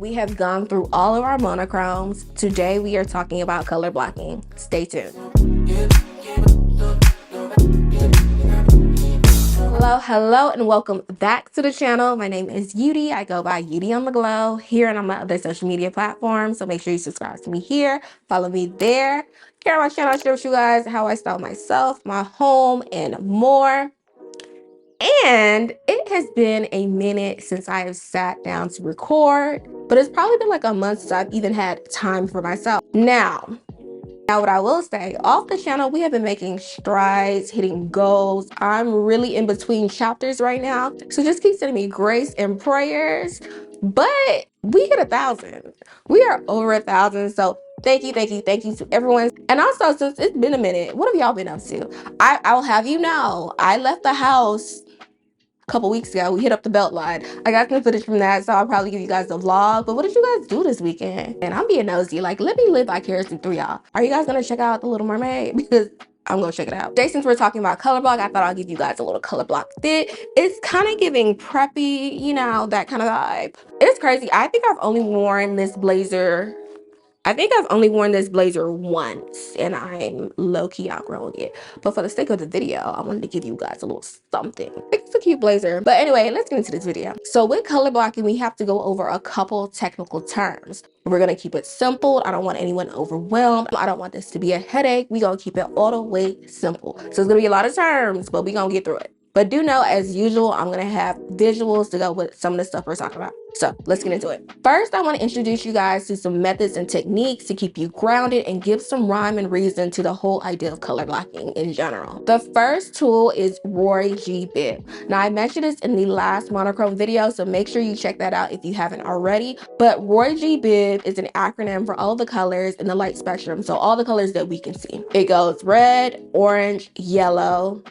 We have gone through all of our monochromes. Today we are talking about color blocking. Stay tuned. Hello, and welcome back to the channel. My name is Udy. I go by UdyOnTheGlo here and on my other social media platforms. So make sure you subscribe to me here, follow me there. Here on my channel, I share with you guys how I style myself, my home, and more. And it has been a minute since I have sat down to record, but it's probably been like a month since I've even had time for myself. Now what I will say, off the channel, we have been making strides, hitting goals. I'm really in between chapters right now. So just keep sending me grace and prayers. But we hit 1,000. We are over 1,000. So thank you to everyone. And also, since it's been a minute, what have y'all been up to? I will have you know, I left the house couple weeks ago. We hit up the belt line. I got some footage from that, so I'll probably give you guys a vlog. But what did you guys do this weekend? And I'm being nosy, like, let me live vicariously through y'all. Are you guys gonna check out The Little Mermaid? Because I'm gonna check it out. Today, since we're talking about color block, I thought I'll give you guys a little color block fit. It's kind of giving preppy, you know, that kind of vibe. It's crazy. I think I've only worn this blazer once, and I'm low-key outgrowing it. But for the sake of the video, I wanted to give you guys a little something. It's a cute blazer. But anyway, let's get into this video. So with color blocking, we have to go over a couple technical terms. We're gonna keep it simple. I don't want anyone overwhelmed. I don't want this to be a headache. We're gonna keep it all the way simple. So it's gonna be a lot of terms, but we're gonna get through it. But do know, as usual, I'm gonna have visuals to go with some of the stuff we're talking about. So let's get into it. First, I want to introduce you guys to some methods and techniques to keep you grounded and give some rhyme and reason to the whole idea of color blocking in general. The first tool is Roy G. Biv. Now, I mentioned this in the last monochrome video, so make sure you check that out if you haven't already. But Roy G. Biv is an acronym for all the colors in the light spectrum, so all the colors that we can see. It goes red, orange, yellow,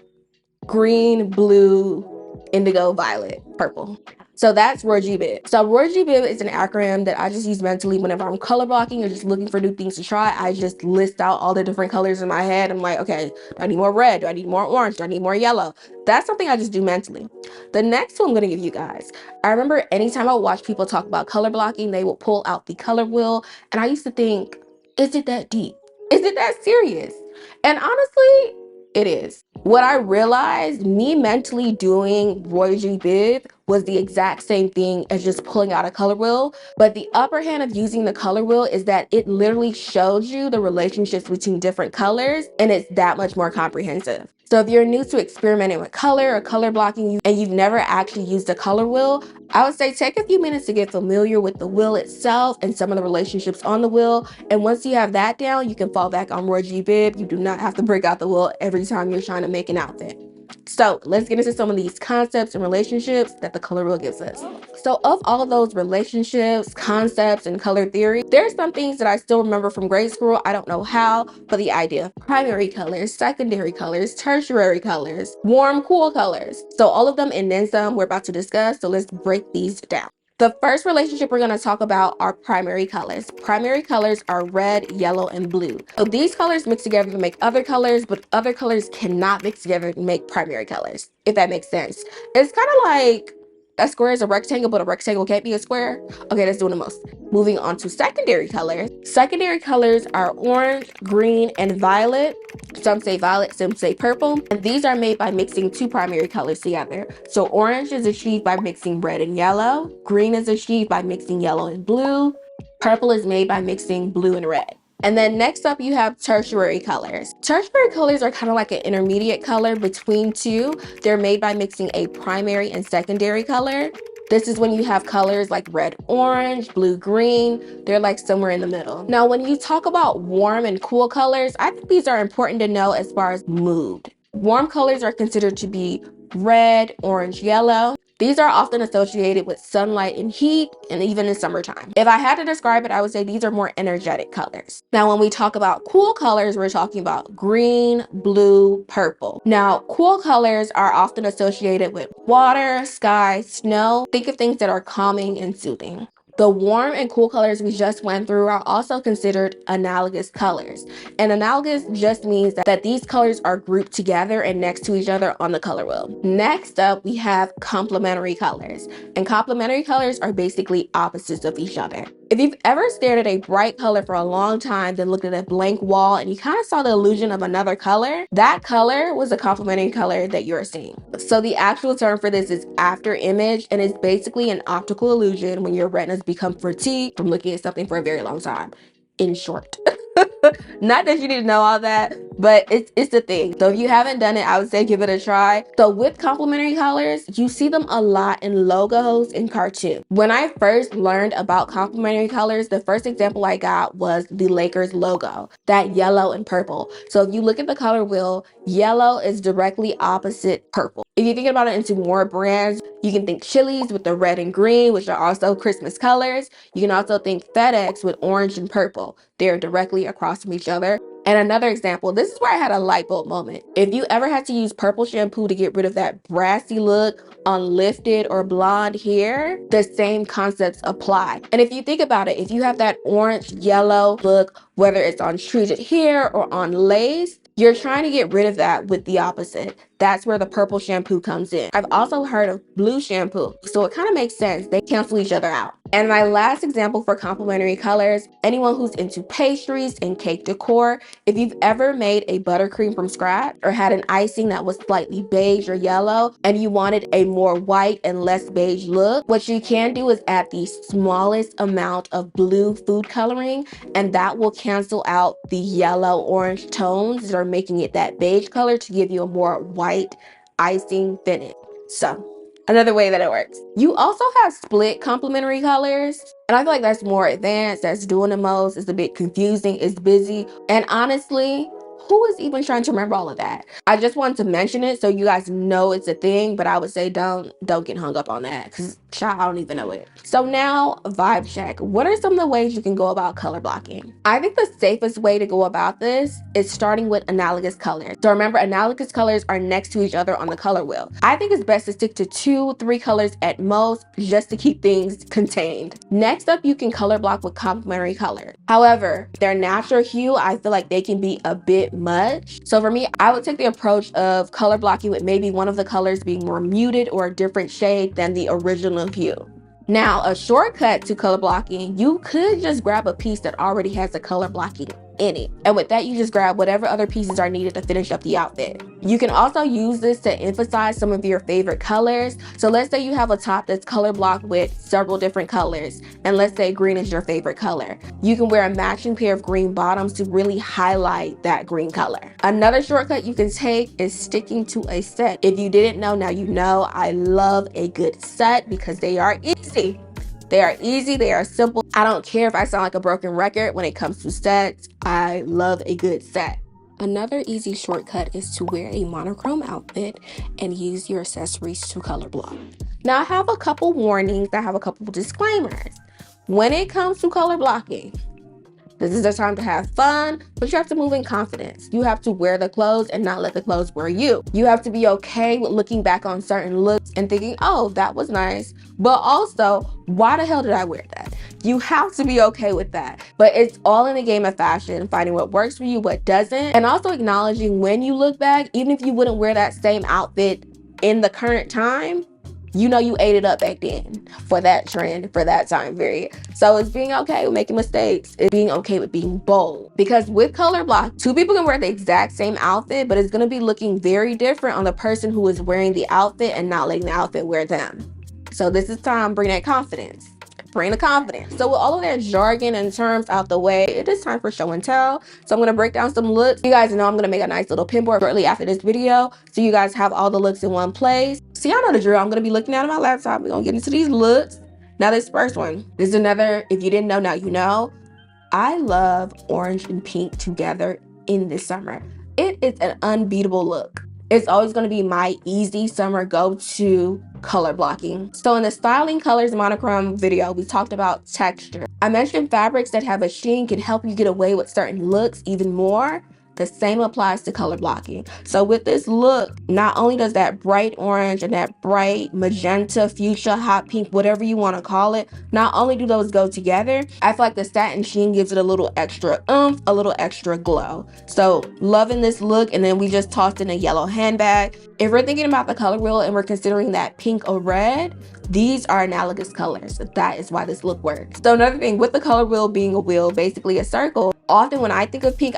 green, blue, indigo, violet, purple. So that's Roy G. Biv. So Roy G. Biv is an acronym that I just use mentally whenever I'm color blocking or just looking for new things to try. I just list out all the different colors in my head. I'm like, okay, do I need more red? Do I need more orange? Do I need more yellow? That's something I just do mentally. The next tool I'm going to give you guys. I remember anytime I watch people talk about color blocking, they will pull out the color wheel. And I used to think, is it that deep? Is it that serious? And honestly, it is. What I realized, me mentally doing Roy G. Biv was the exact same thing as just pulling out a color wheel. But the upper hand of using the color wheel is that it literally shows you the relationships between different colors, and it's that much more comprehensive. So if you're new to experimenting with color or color blocking and you've never actually used a color wheel, I would say take a few minutes to get familiar with the wheel itself and some of the relationships on the wheel. And once you have that down, you can fall back on Roy G. Biv. You do not have to break out the wheel every time you're trying to make an outfit. So let's get into some of these concepts and relationships that the color wheel gives us. So of all of those relationships, concepts, and color theory, there's some things that I still remember from grade school. I don't know how, but the idea of primary colors, secondary colors, tertiary colors, warm, cool colors. So all of them and then some we're about to discuss. So let's break these down. The first relationship we're going to talk about are primary colors. Primary colors are red, yellow, and blue. So these colors mix together to make other colors, but other colors cannot mix together to make primary colors, if that makes sense. It's kind of like a square is a rectangle, but a rectangle can't be a square. Okay, that's doing the most. Moving on to secondary colors. Secondary colors are orange, green, and violet. Some say violet, some say purple. And these are made by mixing two primary colors together. So orange is achieved by mixing red and yellow. Green is achieved by mixing yellow and blue. Purple is made by mixing blue and red. And then next up, you have tertiary colors. Tertiary colors are kind of like an intermediate color between two. They're made by mixing a primary and secondary color. This is when you have colors like red, orange, blue, green. They're like somewhere in the middle. Now, when you talk about warm and cool colors, I think these are important to know as far as mood. Warm colors are considered to be red, orange, yellow. These are often associated with sunlight and heat, and even in summertime. If I had to describe it, I would say these are more energetic colors. Now, when we talk about cool colors, we're talking about green, blue, purple. Now, cool colors are often associated with water, sky, snow. Think of things that are calming and soothing. The warm and cool colors we just went through are also considered analogous colors. And analogous just means that these colors are grouped together and next to each other on the color wheel. Next up, we have complementary colors. And complementary colors are basically opposites of each other. If you've ever stared at a bright color for a long time, then looked at a blank wall and you kind of saw the illusion of another color, that color was a complementary color that you're seeing. So the actual term for this is after image, and it's basically an optical illusion when your retinas become fatigued from looking at something for a very long time. In short. Not that you need to know all that, but it's the thing. So if you haven't done it, I would say give it a try. So with complementary colors, you see them a lot in logos and cartoons. When I first learned about complementary colors, the first example I got was the Lakers logo, that yellow and purple. So if you look at the color wheel, yellow is directly opposite purple. If you think about it into more brands, you can think Chili's with the red and green, which are also Christmas colors. You can also think FedEx with orange and purple. They're directly across from each other. And another example, this is where I had a light bulb moment. If you ever had to use purple shampoo to get rid of that brassy look on lifted or blonde hair, the same concepts apply. And if you think about it, if you have that orange yellow look, whether it's on treated hair or on lace, you're trying to get rid of that with the opposite. That's where the purple shampoo comes in. I've also heard of blue shampoo, so it kind of makes sense. They cancel each other out. And my last example for complementary colors, anyone who's into pastries and cake decor, if you've ever made a buttercream from scratch or had an icing that was slightly beige or yellow and you wanted a more white and less beige look, what you can do is add the smallest amount of blue food coloring, and that will cancel out the yellow orange tones that are making it that beige color to give you a more white icing finish. So another way that it works. You also have split complementary colors, and I feel like that's more advanced, that's doing the most, it's a bit confusing, it's busy, and honestly, who is even trying to remember all of that? I just wanted to mention it so you guys know it's a thing, but I would say don't get hung up on that, because child, I don't even know it. So now, vibe check. What are some of the ways you can go about color blocking? I think the safest way to go about this is starting with analogous colors. So remember, analogous colors are next to each other on the color wheel. I think it's best to stick to 2-3 colors at most, just to keep things contained. Next up, you can color block with complementary colors. However, their natural hue, I feel like they can be a bit much. So for me, I would take the approach of color blocking with maybe one of the colors being more muted or a different shade than the original hue. Now, a shortcut to color blocking, you could just grab a piece that already has the color blocking in it. And with that, you just grab whatever other pieces are needed to finish up the outfit. You can also use this to emphasize some of your favorite colors. So let's say you have a top that's color blocked with several different colors, and let's say green is your favorite color. You can wear a matching pair of green bottoms to really highlight that green color. Another shortcut you can take is sticking to a set. If you didn't know, now you know. I love a good set because they are easy. They are easy, they are simple. I don't care if I sound like a broken record when it comes to sets. I love a good set. Another easy shortcut is to wear a monochrome outfit and use your accessories to color block. Now, I have a couple warnings, I have a couple disclaimers. When it comes to color blocking, this is the time to have fun, but you have to move in confidence. You have to wear the clothes and not let the clothes wear you. You have to be okay with looking back on certain looks and thinking, oh, that was nice. But also, why the hell did I wear that? You have to be okay with that. But it's all in the game of fashion, finding what works for you, what doesn't, and also acknowledging when you look back, even if you wouldn't wear that same outfit in the current time, you know you ate it up back then for that trend, for that time period. So it's being okay with making mistakes. It's being okay with being bold. Because with color block, two people can wear the exact same outfit, but it's gonna be looking very different on the person who is wearing the outfit and not letting the outfit wear them. So this is time, bring that confidence. Bring the confidence. So with all of that jargon and terms out the way, it is time for show and tell. So I'm gonna break down some looks. You guys know I'm gonna make a nice little pinboard shortly after this video, so you guys have all the looks in one place. So y'all know the drill. I'm gonna be looking at my laptop. We're gonna get into these looks. Now this first one, this is another, if you didn't know, now you know. I love orange and pink together in this summer. It is an unbeatable look. It's always going to be my easy summer go-to color blocking. So in the styling colors monochrome video, we talked about texture. I mentioned fabrics that have a sheen can help you get away with certain looks even more. the same applies to color blocking. So with this look, not only does that bright orange and that bright magenta, fuchsia, hot pink, whatever you want to call it, not only do those go together, I feel like the satin sheen gives it a little extra oomph, a little extra glow. So loving this look. And then we just tossed in a yellow handbag. If we're thinking about the color wheel and we're considering that pink or red, these are analogous colors. That is why this look works. So another thing, with the color wheel being a wheel, basically a circle, often when I think of pink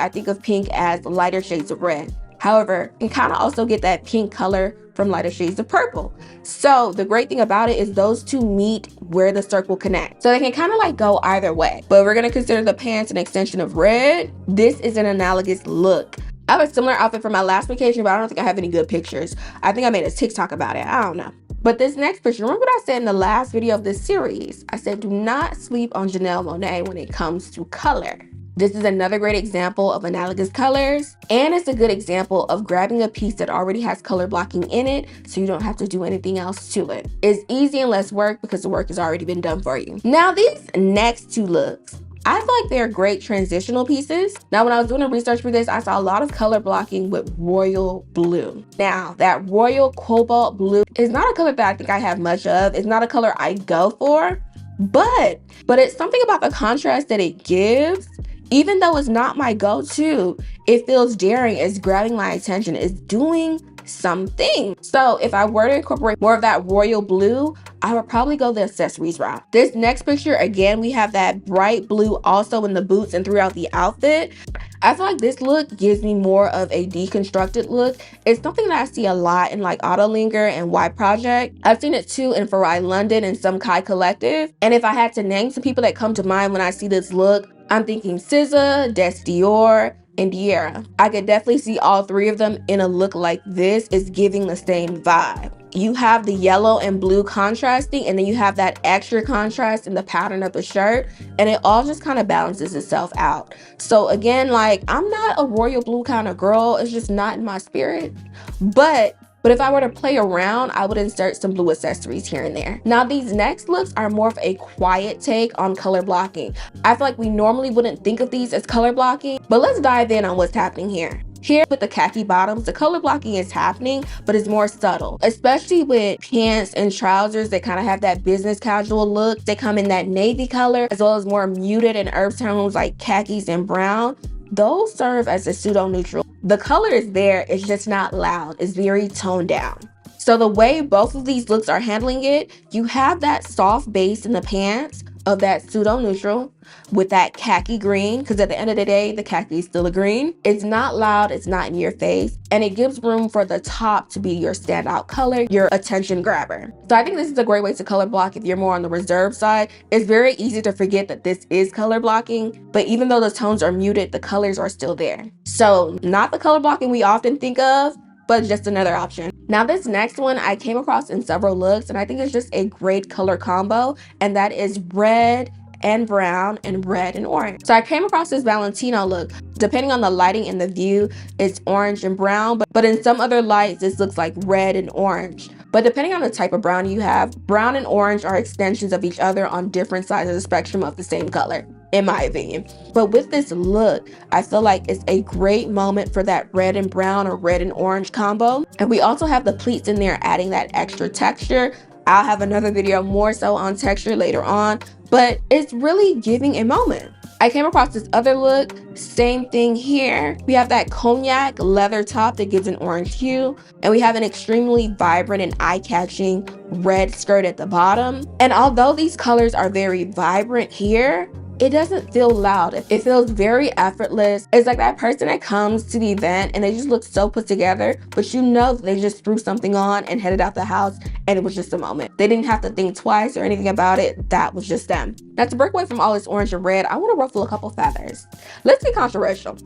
as lighter shades of red. However, you can kind of also get that pink color from lighter shades of purple. So the great thing about it is those two meet where the circle connects. So they can kind of like go either way. But we're going to consider the pants an extension of red. This is an analogous look. I have a similar outfit from my last vacation, but I don't think I have any good pictures. I think I made a TikTok about it. I don't know. But this next picture, remember what I said in the last video of this series? I said, do not sleep on Janelle Monáe when it comes to color. This is another great example of analogous colors, and it's a good example of grabbing a piece that already has color blocking in it so you don't have to do anything else to it. It's easy and less work because the work has already been done for you. Now these next two looks, I feel like they're great transitional pieces. Now, when I was doing the research for this, I saw a lot of color blocking with royal blue. Now, that royal cobalt blue is not a color that I think I have much of. It's not a color I go for, but it's something about the contrast that it gives. Even though it's not my go-to, it feels daring, it's grabbing my attention, it's doing something. So if I were to incorporate more of that royal blue, I would probably go the accessories route. This next picture, again, we have that bright blue also in the boots and throughout the outfit. I feel like this look gives me more of a deconstructed look. It's something that I see a lot in like Autolinger and Y Project. I've seen it too in Farai London and some Kai Collective. And if I had to name some people that come to mind when I see this look, I'm thinking SZA, Des Dior, and Diera. I could definitely see all three of them in a look like this. Is giving the same vibe. You have the yellow and blue contrasting, and then you have that extra contrast in the pattern of the shirt, and it all just kind of balances itself out. So again, like, I'm not a royal blue kind of girl. It's just not in my spirit. But if I were to play around, I would insert some blue accessories here and there. Now, these next looks are more of a quiet take on color blocking. I feel like we normally wouldn't think of these as color blocking, but let's dive in on what's happening here. Here with the khaki bottoms, the color blocking is happening, but it's more subtle, especially with pants and trousers that kind of have that business casual look. They come in that navy color, as well as more muted and earth tones like khakis and brown. Those serve as a pseudo neutral. The color is there, it's just not loud. It's very toned down. So the way both of these looks are handling it, you have that soft base in the pants of that pseudo neutral with that khaki green, because at the end of the day, the khaki is still a green. It's not loud, it's not in your face, and it gives room for the top to be your standout color, your attention grabber. So I think this is a great way to color block if you're more on the reserve side. It's very easy to forget that this is color blocking, but even though the tones are muted, the colors are still there. So not the color blocking we often think of, but just another option. Now this next one I came across in several looks, and I think it's just a great color combo, and that is red and brown and red and orange. So I came across this Valentino look. Depending on the lighting and the view, it's orange and brown, but in some other lights, this looks like red and orange. But depending on the type of brown you have, brown and orange are extensions of each other on different sides of the spectrum of the same color, in my opinion. But with this look, I feel like it's a great moment for that red and brown or red and orange combo. And we also have the pleats in there adding that extra texture. I'll have another video more so on texture later on, but it's really giving a moment. I came across this other look, same thing here. We have that cognac leather top that gives an orange hue, and we have an extremely vibrant and eye-catching red skirt at the bottom. And although these colors are very vibrant here, it doesn't feel loud. It feels very effortless. It's like that person that comes to the event and they just look so put together, but you know they just threw something on and headed out the house, and it was just a moment. They didn't have to think twice or anything about it. That was just them. Now, to break away from all this orange and red, I want to ruffle a couple feathers. Let's get controversial.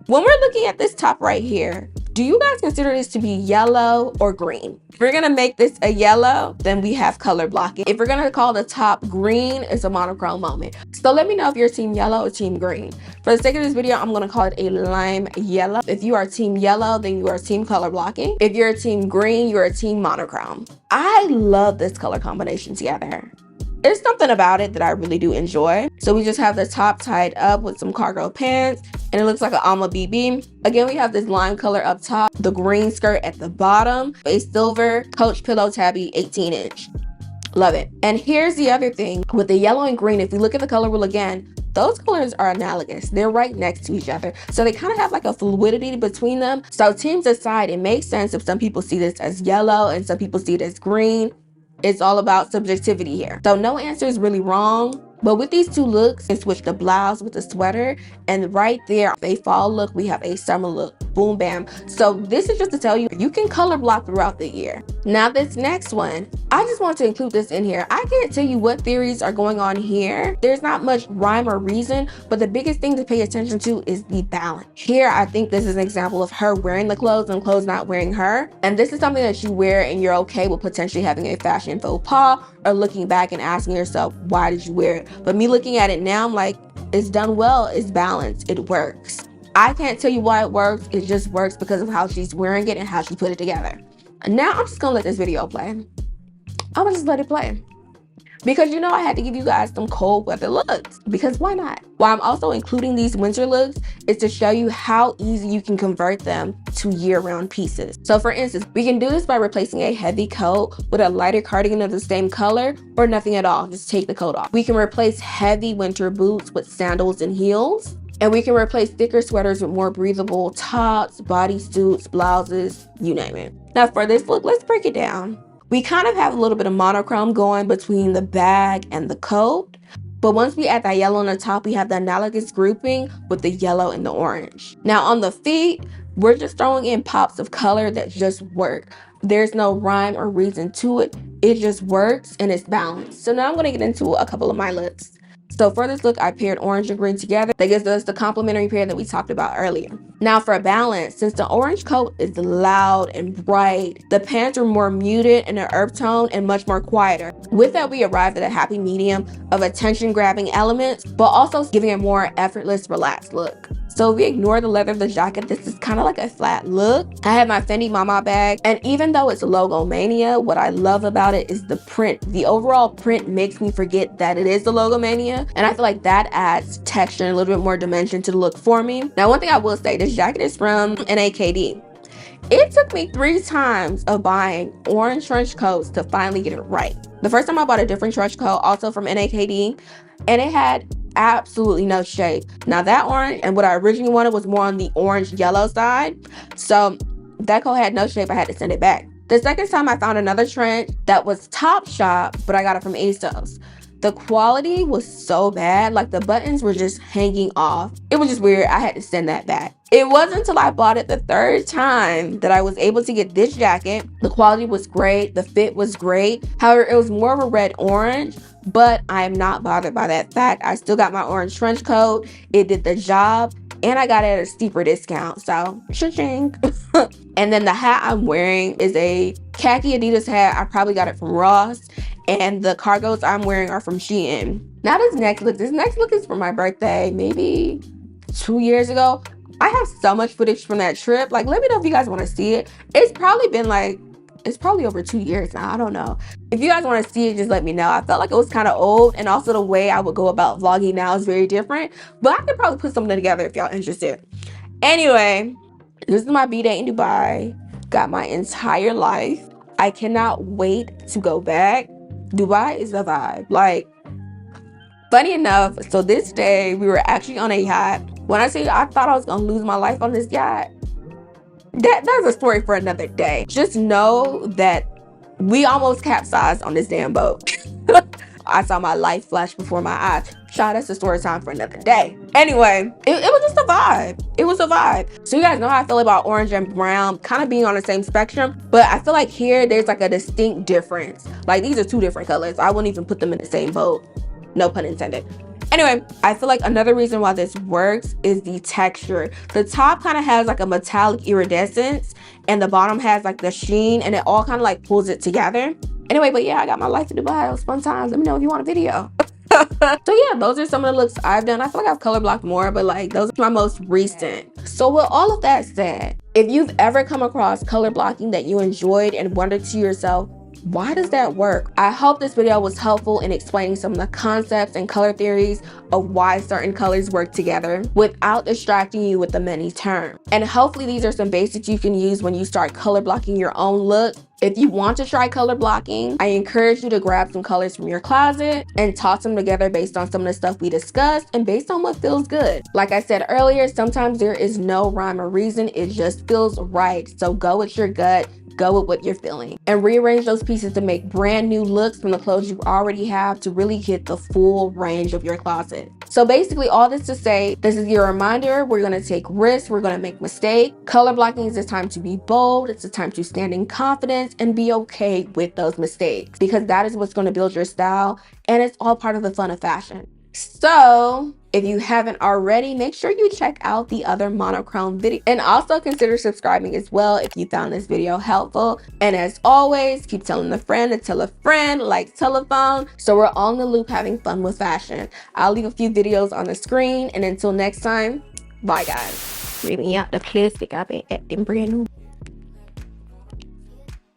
When we're looking at this top right here, do you guys consider this to be yellow or green? If we're gonna make this a yellow, then we have color blocking. If we're gonna call the top green, it's a monochrome moment. So let me know if you're team yellow or team green. For the sake of this video, I'm gonna call it a lime yellow. If you are team yellow, then you are team color blocking. If you're a team green, you're a team monochrome. I love this color combination together. There's something about it that I really do enjoy. So we just have the top tied up with some cargo pants, and it looks like an alma BB. Again, we have this lime color up top, the green skirt at the bottom, a silver Coach Pillow Tabby 18-inch. Love it. And here's the other thing with the yellow and green. If you look at the color wheel again, those colors are analogous. They're right next to each other. So they kind of have like a fluidity between them. So teams aside, it makes sense if some people see this as yellow and some people see it as green. It's all about subjectivity here. So no answer is really wrong. But with these two looks, you switch the blouse with the sweater, and right there, a fall look, we have a summer look. Boom, bam. So this is just to tell you, you can color block throughout the year. Now this next one, I just want to include this in here. I can't tell you what theories are going on here. There's not much rhyme or reason, but the biggest thing to pay attention to is the balance. Here, I think this is an example of her wearing the clothes and clothes not wearing her. And this is something that you wear and you're okay with potentially having a fashion faux pas or looking back and asking yourself, why did you wear it? But me looking at it now, I'm like, it's done well, it's balanced, it works. I can't tell you why it works, it just works because of how she's wearing it and how she put it together. And now I'm just gonna let this video play. I'm gonna just let it play. Because you know I had to give you guys some cold weather looks, because why not? Why I'm also including these winter looks is to show you how easy you can convert them to year-round pieces. So for instance, we can do this by replacing a heavy coat with a lighter cardigan of the same color, or nothing at all, just take the coat off. We can replace heavy winter boots with sandals and heels. And we can replace thicker sweaters with more breathable tops, bodysuits, blouses, you name it. Now for this look, let's break it down. We kind of have a little bit of monochrome going between the bag and the coat. But once we add that yellow on the top, we have the analogous grouping with the yellow and the orange. Now on the feet, we're just throwing in pops of color that just work. There's no rhyme or reason to it. It just works and it's balanced. So now I'm gonna get into a couple of my looks. So for this look, I paired orange and green together. That gives us the complementary pair that we talked about earlier. Now for a balance, since the orange coat is loud and bright, the pants are more muted in an earth tone and much more quieter. With that, we arrived at a happy medium of attention-grabbing elements, but also giving a more effortless, relaxed look. So if we ignore the leather of the jacket, this is kind of like a flat look. I have my Fendi Mama bag, and even though it's logo mania, what I love about it is the print. The overall print makes me forget that it is the logo mania, and I feel like that adds texture and a little bit more dimension to the look for me. Now, one thing I will say, this jacket is from NAKD. It took me 3 times of buying orange trench coats to finally get it right. The first time I bought a different trench coat, also from NAKD, and it had absolutely no shade. Now that orange and what I originally wanted was more on the orange yellow side. So that coat had no shape, I had to send it back. The second time I found another trench that was Topshop, but I got it from ASOS. The quality was so bad, like the buttons were just hanging off. It was just weird, I had to send that back. It wasn't until I bought it the 3rd time that I was able to get this jacket. The quality was great, the fit was great. However, it was more of a red orange, but I am not bothered by that fact. I still got my orange trench coat, it did the job, and I got it at a steeper discount, so cha-ching. And then the hat I'm wearing is a khaki Adidas hat. I probably got it from Ross. And the cargos I'm wearing are from Shein. Now this next look is for my birthday, maybe 2 years ago. I have so much footage from that trip. Like, let me know if you guys want to see it. It's probably over 2 years now, I don't know. If you guys want to see it, just let me know. I felt like it was kind of old, and also the way I would go about vlogging now is very different. But I could probably put something together if y'all interested. Anyway, this is my B-Day in Dubai. Got my entire life. I cannot wait to go back. Dubai is a vibe. Like, funny enough, so this day we were actually on a yacht. When I say I thought I was gonna lose my life on this yacht, that's a story for another day. Just know that we almost capsized on this damn boat. I saw my life flash before my eyes. Child, that's a story time for another day. Anyway, it was just a vibe. It was a vibe. So you guys know how I feel about orange and brown kind of being on the same spectrum, but I feel like here there's like a distinct difference. Like, these are 2 different colors. I wouldn't even put them in the same boat. No pun intended. Anyway, I feel like another reason why this works is the texture. The top kind of has like a metallic iridescence, and the bottom has like the sheen, and it all kind of like pulls it together. Anyway, but yeah, I got my life in Dubai. It was fun times. Let me know if you want a video. So yeah, those are some of the looks I've done. I feel like I've color blocked more, but like those are my most recent. So with all of that said, if you've ever come across color blocking that you enjoyed and wondered to yourself, Why does that work? I hope this video was helpful in explaining some of the concepts and color theories of why certain colors work together without distracting you with the many terms. And hopefully these are some basics you can use when you start color blocking your own look. If you want to try color blocking, I encourage you to grab some colors from your closet and toss them together based on some of the stuff we discussed and based on what feels good. Like I said earlier, sometimes there is no rhyme or reason, it just feels right. So go with your gut, go with what you're feeling, and rearrange those pieces to make brand new looks from the clothes you already have to really hit the full range of your closet. So basically all this to say, this is your reminder, we're gonna take risks, we're gonna make mistakes. Color blocking is a time to be bold, it's a time to stand in confidence and be okay with those mistakes, because that is what's gonna build your style, and it's all part of the fun of fashion. So if you haven't already, make sure you check out the other monochrome video, and also consider subscribing as well if you found this video helpful. And as always, keep telling a friend to tell a friend, like telephone, so we're all in the loop having fun with fashion. I'll leave a few videos on the screen, and until next time, bye guys. Ripping out the plastic, I've been acting brand new.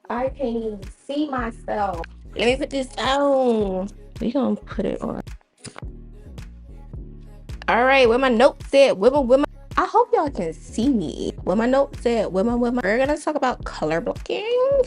I can't even see myself. Let me put this on. We gonna put it on. All right, where my notes at? Where my I hope y'all can see me. Where my notes at? We're gonna talk about color blocking.